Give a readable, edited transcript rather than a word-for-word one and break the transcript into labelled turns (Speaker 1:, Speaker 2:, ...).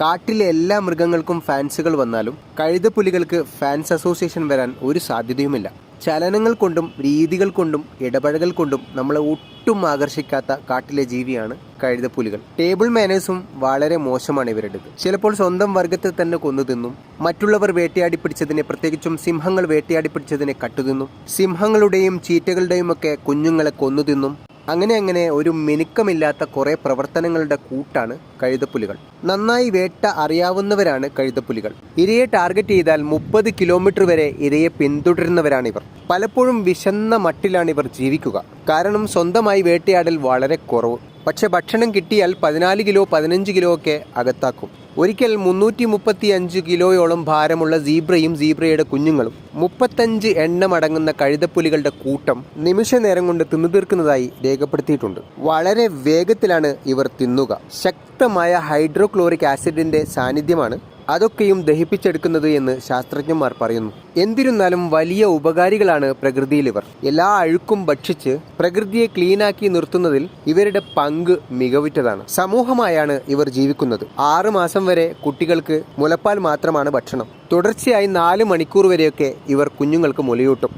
Speaker 1: കാട്ടിലെ എല്ലാ മൃഗങ്ങൾക്കും ഫാൻസുകൾ വന്നാലും കഴുതപ്പുലികൾക്ക് ഫാൻസ് അസോസിയേഷൻ വരാൻ ഒരു സാധ്യതയുമില്ല. ചലനങ്ങൾ കൊണ്ടും രീതികൾ കൊണ്ടും ഇടപഴകൽ കൊണ്ടും നമ്മളെ ഒട്ടും ആകർഷിക്കാത്ത കാട്ടിലെ ജീവിയാണ് കഴുതപ്പുലികൾ. ടേബിൾ മാനേഴ്സും വളരെ മോശമാണ് ഇവരുടേത്. ചിലപ്പോൾ സ്വന്തം വർഗത്തെ തന്നെ കൊന്നു തിന്നും, മറ്റുള്ളവർ വേട്ടയാടി പിടിച്ചതിനെ, പ്രത്യേകിച്ചും സിംഹങ്ങൾ വേട്ടയാടി പിടിച്ചതിനെ കട്ടുതിന്നും, സിംഹങ്ങളുടെയും ചീറ്റകളുടെയും ഒക്കെ കുഞ്ഞുങ്ങളെ കൊന്നു തിന്നും. അങ്ങനെ ഒരു മിനുക്കമില്ലാത്ത കുറേ പ്രവർത്തനങ്ങളുടെ കൂട്ടാണ് കഴുതപ്പുലികൾ. നന്നായി വേട്ട അറിയാവുന്നവരാണ് കഴുതപ്പുലികൾ. ഇരയെ ടാർഗറ്റ് ചെയ്താൽ 30 കിലോമീറ്റർ വരെ ഇരയെ പിന്തുടരുന്നവരാണിവർ. പലപ്പോഴും വിശന്ന മട്ടിലാണ് ഇവർ ജീവിക്കുക. കാരണം സ്വന്തമായി വേട്ടയാടൽ വളരെ കുറവ്. പക്ഷെ ഭക്ഷണം കിട്ടിയാൽ 14 കിലോ 15 കിലോ ഒക്കെ അകത്താക്കും. ഒരിക്കൽ 335 കിലോയോളം ഭാരമുള്ള സീബ്രയും സീബ്രയുടെ കുഞ്ഞുങ്ങളും 35 എണ്ണമടങ്ങുന്ന കഴുതപ്പുലികളുടെ കൂട്ടം നിമിഷ നേരം കൊണ്ട് തിന്നു തീർക്കുന്നതായി രേഖപ്പെടുത്തിയിട്ടുണ്ട്. വളരെ വേഗത്തിലാണ് ഇവർ തിന്നുക. ശക്തമായ ഹൈഡ്രോക്ലോറിക് ആസിഡിന്റെ സാന്നിധ്യമാണ് അതൊക്കെയും ദഹിപ്പിച്ചെടുക്കുന്നത് എന്ന് ശാസ്ത്രജ്ഞന്മാർ പറയുന്നു. എന്നിരുന്നാലും വലിയ ഉപകാരികളാണ് പ്രകൃതിയിൽ ഇവർ. എല്ലാ അഴുക്കും ഭക്ഷിച്ച് പ്രകൃതിയെ ക്ലീനാക്കി നിർത്തുന്നതിൽ ഇവരുടെ പങ്ക് മികവുറ്റതാണ്. സമൂഹമായാണ് ഇവർ ജീവിക്കുന്നത്. 6 മാസം വരെ കുട്ടികൾക്ക് മുലപ്പാൽ മാത്രമാണ് ഭക്ഷണം. തുടർച്ചയായി 4 മണിക്കൂർ വരെയൊക്കെ ഇവർ കുഞ്ഞുങ്ങൾക്ക് മുലയൂട്ടും.